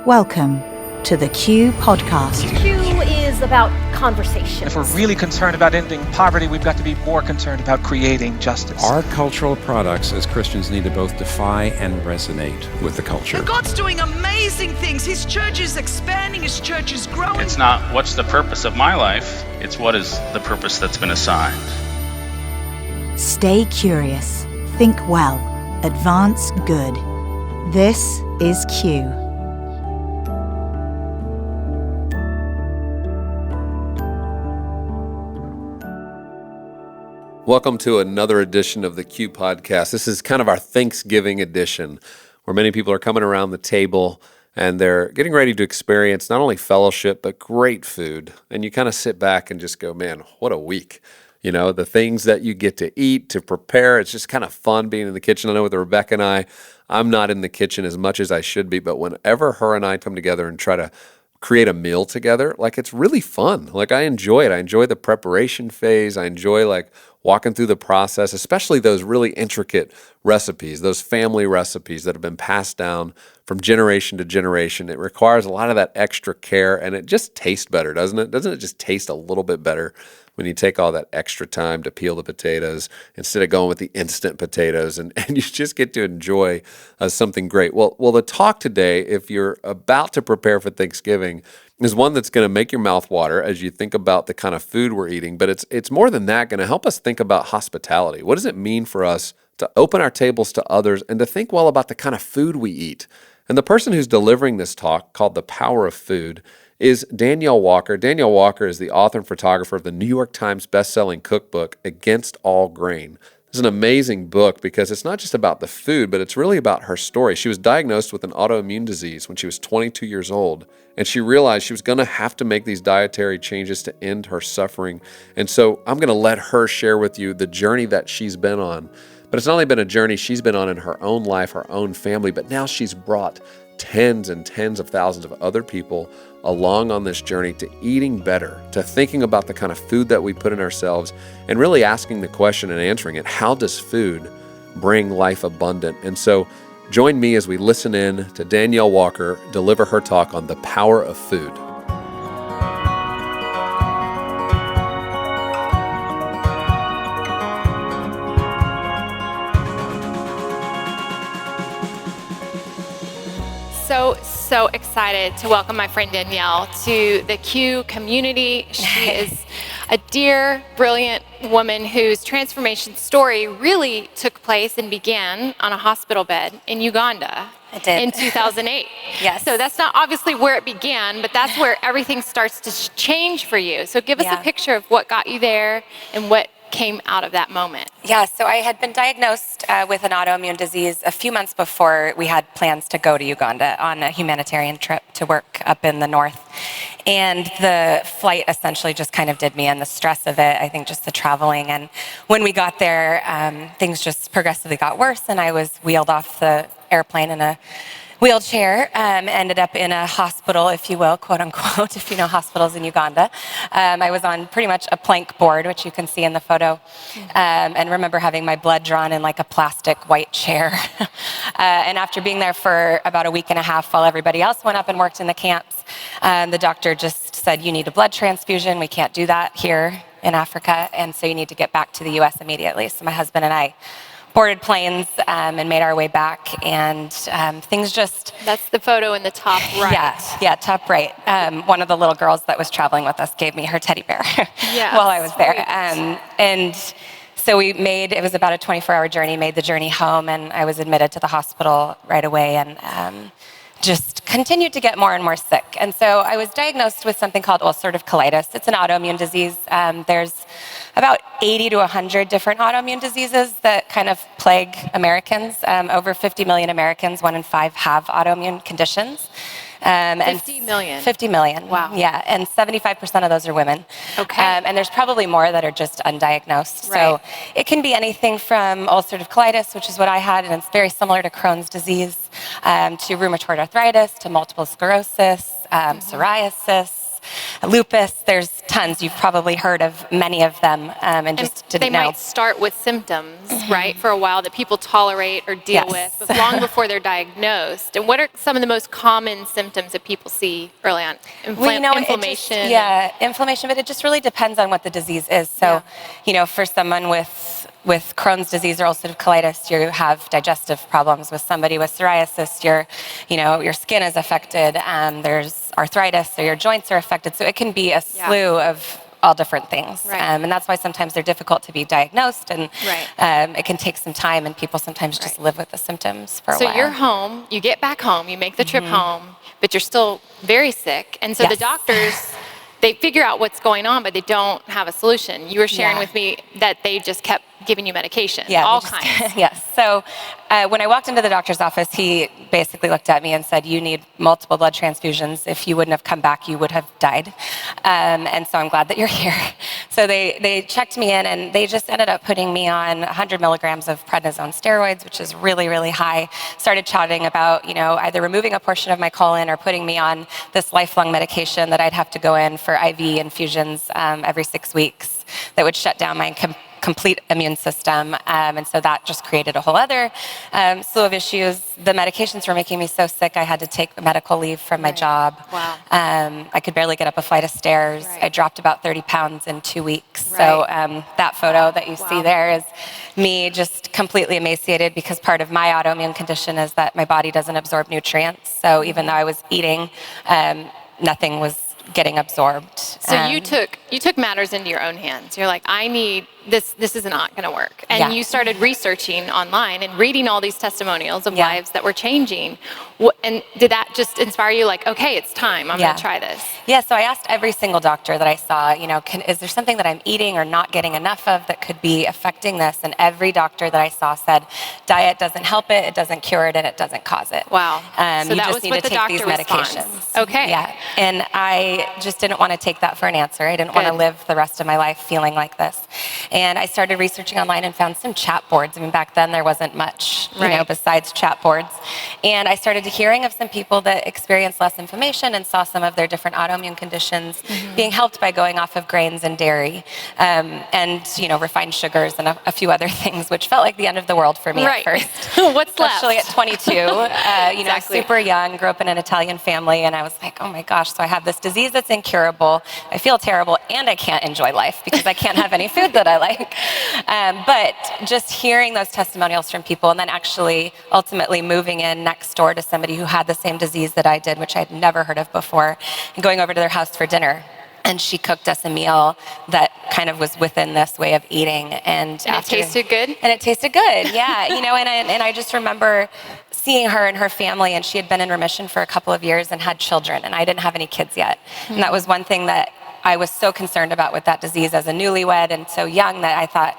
Welcome to the Q Podcast. Q is about conversation. If we're really concerned about ending poverty, we've got to be more concerned about creating justice. Our cultural products as Christians need to both defy and resonate with the culture. And God's doing amazing things. His church is expanding, his church is growing. It's not what's the purpose of my life, it's what is the purpose that's been assigned. Stay curious, think well, advance good. This is Q. Welcome to another edition of the Q Podcast. This is kind of our Thanksgiving edition, where many people are coming around the table and they're getting ready to experience not only fellowship, but great food. And you kind of sit back and just go, man, what a week. You know, the things that you get to eat, to prepare, it's just kind of fun being in the kitchen. I know with Rebecca and I'm not in the kitchen as much as I should be, but whenever her and I come together and try to create a meal together, like it's really fun. Like I enjoy it. I enjoy the preparation phase. I enjoy like walking through the process, especially those really intricate recipes, those family recipes that have been passed down from generation to generation. It requires a lot of that extra care and it just tastes better, doesn't it? Doesn't it just taste a little bit better when you take all that extra time to peel the potatoes instead of going with the instant potatoes and you just get to enjoy something great. Well, the talk today, if you're about to prepare for Thanksgiving, is one that's going to make your mouth water as you think about the kind of food we're eating, but it's more than that, going to help us think about hospitality. What does it mean for us to open our tables to others and to think well about the kind of food we eat? And the person who's delivering this talk, called The Power of Food, is Danielle Walker. Danielle Walker is the author and photographer of the New York Times bestselling cookbook, Against All Grain. This is an amazing book because it's not just about the food, but it's really about her story. She was diagnosed with an autoimmune disease when she was 22 years old, and she realized she was going to have to make these dietary changes to end her suffering. And so I'm going to let her share with you the journey that she's been on. But it's not only been a journey she's been on in her own life, her own family, but now she's brought tens and tens of thousands of other people along on this journey to eating better, to thinking about the kind of food that we put in ourselves, and really asking the question and answering it, how does food bring life abundant? And so join me as we listen in to Danielle Walker deliver her talk on the power of food. So excited to welcome my friend Danielle to the Q community. She is a dear, brilliant woman whose transformation story really took place and began on a hospital bed in Uganda. It did. In 2008. Yes. So that's not obviously where it began, but that's where everything starts to change for you. So give us a picture of what got you there and what came out of that moment. Yeah, so I had been diagnosed with an autoimmune disease a few months before we had plans to go to Uganda on a humanitarian trip to work up in the north. And the flight essentially just kind of did me in, the stress of it, I think just the traveling. And when we got there, things just progressively got worse, and I was wheeled off the airplane in a wheelchair, ended up in a hospital, if you will, quote unquote, if you know hospitals in Uganda. I was on pretty much a plank board, which you can see in the photo, and remember having my blood drawn in like a plastic white chair. And after being there for about a week and a half while everybody else went up and worked in the camps, the doctor just said, you need a blood transfusion. We can't do that here in Africa, and so you need to get back to the US immediately. So my husband and I boarded planes and made our way back, and things just... That's the photo in the top right. Yeah, top right. One of the little girls that was traveling with us gave me her teddy bear while I was there. And so it was about a 24-hour journey, made the journey home, and I was admitted to the hospital right away, and just continued to get more and more sick. And so I was diagnosed with something called ulcerative colitis. It's an autoimmune disease. There's about 80 to 100 different autoimmune diseases that kind of plague Americans. Over 50 million Americans, 1 in 5 have autoimmune conditions. 50 million? 50 million. Wow. Yeah, and 75% of those are women. Okay. And there's probably more that are just undiagnosed. Right. So it can be anything from ulcerative colitis, which is what I had, and it's very similar to Crohn's disease, to rheumatoid arthritis, to multiple sclerosis, psoriasis, lupus. There's tons. You've probably heard of many of them and just didn't they know. might start with symptoms, right, for a while that people tolerate or deal with, but long before they're diagnosed. And what are some of the most common symptoms that people see early on? Inflammation? Inflammation, but it just really depends on what the disease is. So, for someone with Crohn's disease or ulcerative colitis, you have digestive problems. With somebody with psoriasis, your skin is affected, there's arthritis, so your joints are affected. So it can be a slew of all different things. Right. And that's why sometimes they're difficult to be diagnosed, and it can take some time, and people sometimes just live with the symptoms for a while. So you're home, you get back home, you make the trip home, but you're still very sick. And so the doctors, they figure out what's going on, but they don't have a solution. You were sharing with me that they just kept giving you medication, all kinds. Yes. So when I walked into the doctor's office, he basically looked at me and said, you need multiple blood transfusions. If you wouldn't have come back, you would have died. And so I'm glad that you're here. So they checked me in, and they just ended up putting me on 100 milligrams of prednisone steroids, which is really, really high. Started chatting about, either removing a portion of my colon or putting me on this lifelong medication that I'd have to go in for IV infusions every 6 weeks that would shut down my complete immune system. And so that just created a whole other slew of issues. The medications were making me so sick, I had to take medical leave from my job. Wow. I could barely get up a flight of stairs. I dropped about 30 pounds in 2 weeks. So that photo that you see there is me just completely emaciated, because part of my autoimmune condition is that my body doesn't absorb nutrients. So even though I was eating, nothing was getting absorbed. So you took matters into your own hands. You're like, I need this is not going to work. And you started researching online and reading all these testimonials of lives that were changing. And did that just inspire you, like, okay, it's time, I'm going to try this? Yeah, so I asked every single doctor that I saw, is there something that I'm eating or not getting enough of that could be affecting this? And every doctor that I saw said, diet doesn't help it, it doesn't cure it, and it doesn't cause it. Wow. So you that just was need what to the take these doctor medications. responds. Okay. Yeah, and I just didn't want to take that for an answer. I didn't want to live the rest of my life feeling like this. And I started researching online and found some chat boards. I mean, back then there wasn't much, besides chat boards. And I started hearing of some people that experienced less inflammation and saw some of their different autoimmune conditions being helped by going off of grains and dairy, and refined sugars and a few other things, which felt like the end of the world for me at first. What's Especially left? at 22, super young, grew up in an Italian family, and I was like, oh my gosh, so I have this disease that's incurable, I feel terrible, and I can't enjoy life because I can't have any food that I like. But just hearing those testimonials from people, and then actually ultimately moving in next door to somebody who had the same disease that I did, which I'd never heard of before, and going over to their house for dinner. And she cooked us a meal that kind of was within this way of eating. And it tasted good? And it tasted good, yeah. And I just remember seeing her and her family, and she had been in remission for a couple of years and had children, and I didn't have any kids yet. And that was one thing that I was so concerned about with that disease as a newlywed and so young, that I thought,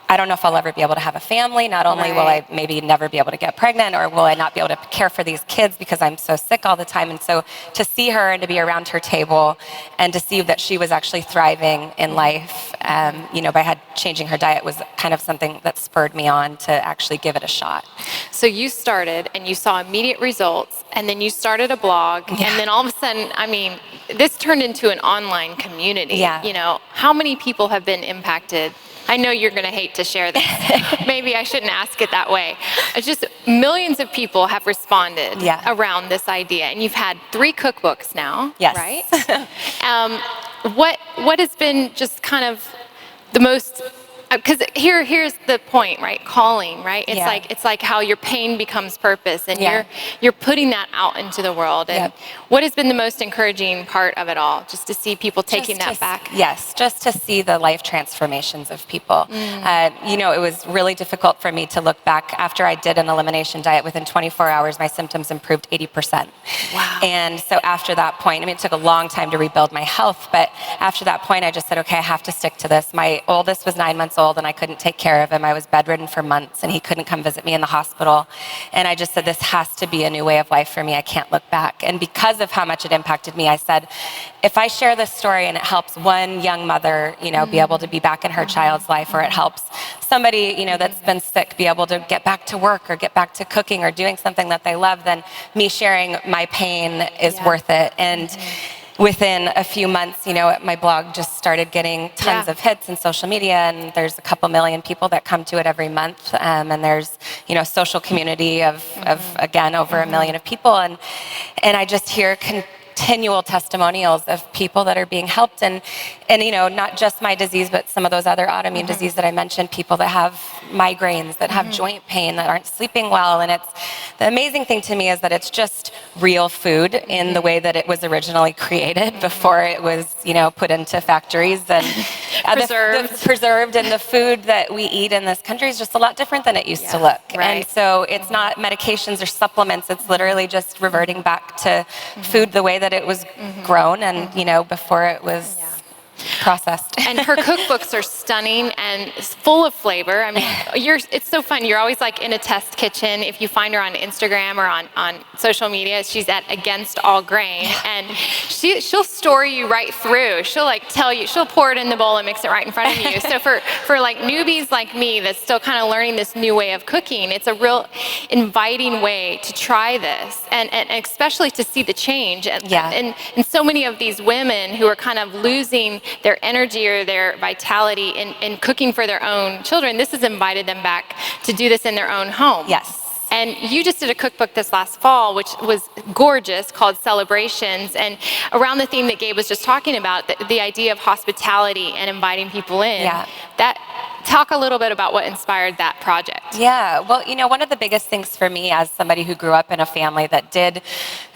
I don't know if I'll ever be able to have a family. Not only will I maybe never be able to get pregnant, or will I not be able to care for these kids because I'm so sick all the time. And so to see her and to be around her table and to see that she was actually thriving in life, by changing her diet was kind of something that spurred me on to actually give it a shot. So you started and you saw immediate results, and then you started a blog, and then all of a sudden, this turned into an online community. Yeah. How many people have been impacted? I know you're going to hate to share this. Maybe I shouldn't ask it that way. It's just millions of people have responded around this idea. And you've had 3 cookbooks now, right? What has been just kind of the most, because here's the point, right? Calling, right? It's like how your pain becomes purpose, and you're putting that out into the world. And what has been the most encouraging part of it all? Just to see people taking that back? Yes, just to see the life transformations of people. It was really difficult for me to look back. After I did an elimination diet, within 24 hours, my symptoms improved 80%. Wow. And so after that point, it took a long time to rebuild my health, but after that point, I just said, okay, I have to stick to this. My oldest was 9 months old, and I couldn't take care of him. I was bedridden for months, and he couldn't come visit me in the hospital. And I just said, this has to be a new way of life for me. I can't look back. And because of how much it impacted me, I said, if I share this story and it helps one young mother, be able to be back in her child's life, or it helps somebody, that's been sick be able to get back to work or get back to cooking or doing something that they love, then me sharing my pain is worth it. And within a few months, my blog just started getting tons of hits in social media, and there's a couple million people that come to it every month. And there's, a social community of again, over a million of people. And I just hear continual testimonials of people that are being helped, and not just my disease, but some of those other autoimmune diseases that I mentioned, people that have migraines, that have joint pain, that aren't sleeping well. And it's the amazing thing to me is that it's just real food in the way that it was originally created before it was, put into factories and preserved. And the food that we eat in this country is just a lot different than it used to look. Right. And so it's not medications or supplements. It's literally just reverting back to food the way that it was grown and, before it was processed. And her cookbooks are stunning and full of flavor. I mean, it's so fun. You're always like in a test kitchen. If you find her on Instagram or on social media, she's at Against All Grain, and she'll story you right through. She'll like tell you, she'll pour it in the bowl and mix it right in front of you. So for like newbies like me that's still kind of learning this new way of cooking, it's a real inviting way to try this, and especially to see the change. And so many of these women who are kind of losing their energy or their vitality in cooking for their own children, this has invited them back to do this in their own home. Yes. And you just did a cookbook this last fall, which was gorgeous, called Celebrations, and around the theme that Gabe was just talking about, the idea of hospitality and inviting people in. Yeah. Talk a little bit about what inspired that project. Yeah, well, one of the biggest things for me as somebody who grew up in a family that did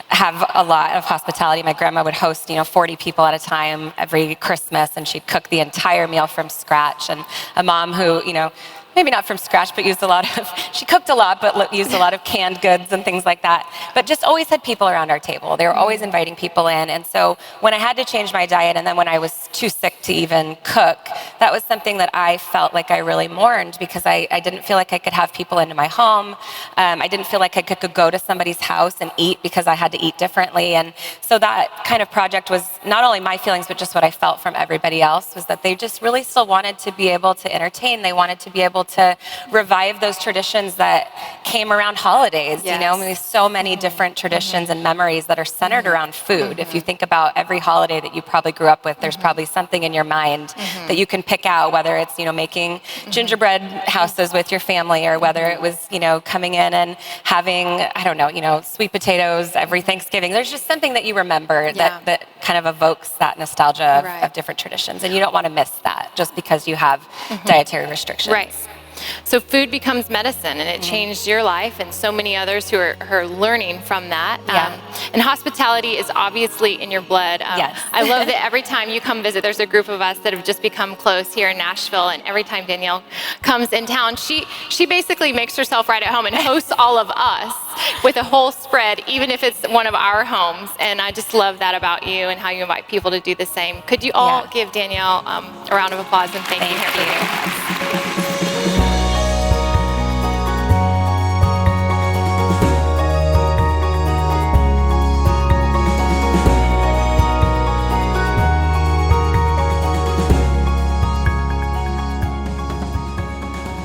have a lot of hospitality. My grandma would host, 40 people at a time every Christmas, and she'd cook the entire meal from scratch. And a mom who, maybe not from scratch, but she cooked a lot, but used a lot of canned goods and things like that. But just always had people around our table. They were always inviting people in. And so when I had to change my diet, and then when I was too sick to even cook, that was something that I felt like I really mourned, because I didn't feel like I could have people into my home. I didn't feel like I could go to somebody's house and eat, because I had to eat differently. And so that kind of project was not only my feelings, but just what I felt from everybody else, was that they just really still wanted to be able to entertain. They wanted to be able to revive those traditions that came around holidays. There's so many different traditions and memories that are centered around food. If you think about every holiday that you probably grew up with, there's probably something in your mind that you can pick out, whether it's, making gingerbread houses with your family, or whether it was, coming in and having, I don't know, sweet potatoes every Thanksgiving. There's just something that you remember that kind of evokes that nostalgia of different traditions. And you don't want to miss that just because you have dietary restrictions. Right. So food becomes medicine, and it changed your life and so many others who are learning from that. And hospitality is obviously in your blood. Yes. I love that every time you come visit, there's a group of us that have just become close here in Nashville, and every time Danielle comes in town, she basically makes herself right at home and hosts all of us with a whole spread, even if it's one of our homes. And I just love that about you and how you invite people to do the same. Could you all give Danielle a round of applause and thank you.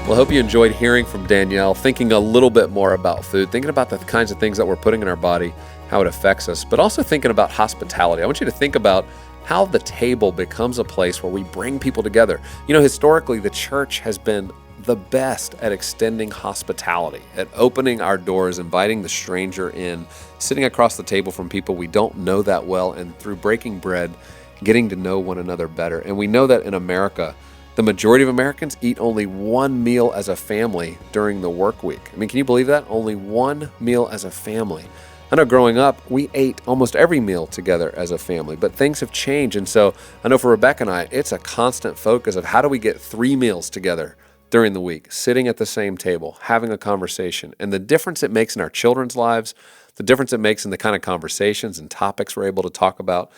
Well, I hope you enjoyed hearing from Danielle, thinking a little bit more about food, thinking about the kinds of things that we're putting in our body, how it affects us, but also thinking about hospitality. I want you to think about how the table becomes a place where we bring people together. Historically, the church has been the best at extending hospitality, at opening our doors, inviting the stranger in, sitting across the table from people we don't know that well, and through breaking bread, getting to know one another better. And we know that in America, the majority of Americans eat only one meal as a family during the work week. I mean, can you believe that? Only one meal as a family. I know growing up, we ate almost every meal together as a family, but things have changed. And so I know for Rebecca and I, it's a constant focus of how do we get 3 meals together during the week, sitting at the same table, having a conversation, and the difference it makes in our children's lives, the difference it makes in the kind of conversations and topics we're able to talk about.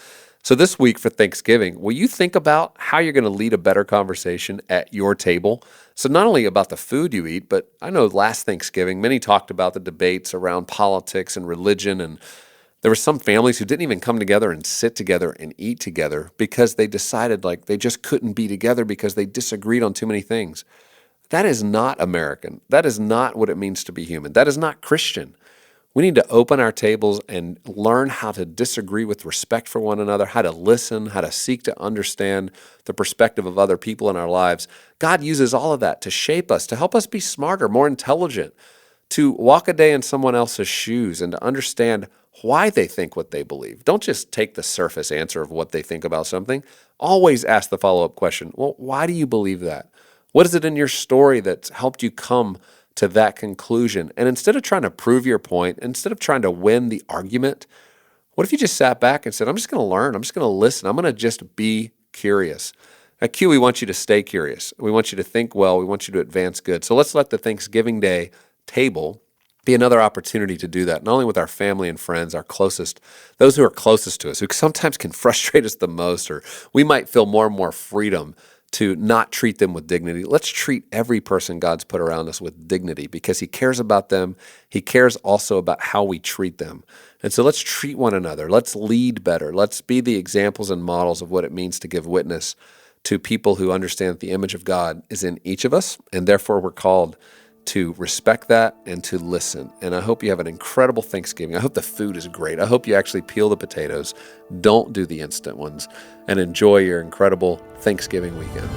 So this week for Thanksgiving, will you think about how you're going to lead a better conversation at your table? So not only about the food you eat, but I know last Thanksgiving, many talked about the debates around politics and religion, and there were some families who didn't even come together and sit together and eat together because they decided like they just couldn't be together because they disagreed on too many things. That is not American. That is not what it means to be human. That is not Christian. We need to open our tables and learn how to disagree with respect for one another, how to listen, how to seek to understand the perspective of other people in our lives. God uses all of that to shape us, to help us be smarter, more intelligent, to walk a day in someone else's shoes and to understand why they think what they believe. Don't just take the surface answer of what they think about something. Always ask the follow-up question, well, why do you believe that? What is it in your story that's helped you come to that conclusion? And instead of trying to prove your point, instead of trying to win the argument, what if you just sat back and said, I'm just going to learn, I'm just going to listen, I'm going to just be curious. At Q, we want you to stay curious. We want you to think well. We want you to advance good. So let's let the Thanksgiving Day table be another opportunity to do that, not only with our family and friends, our closest, those who are closest to us, who sometimes can frustrate us the most, or we might feel more and more freedom to not treat them with dignity. Let's treat every person God's put around us with dignity because he cares about them. He cares also about how we treat them. And so let's treat one another. Let's lead better. Let's be the examples and models of what it means to give witness to people who understand that the image of God is in each of us, and therefore we're called to respect that and to listen. And I hope you have an incredible Thanksgiving. I hope the food is great. I hope you actually peel the potatoes. Don't do the instant ones, and enjoy your incredible Thanksgiving weekend.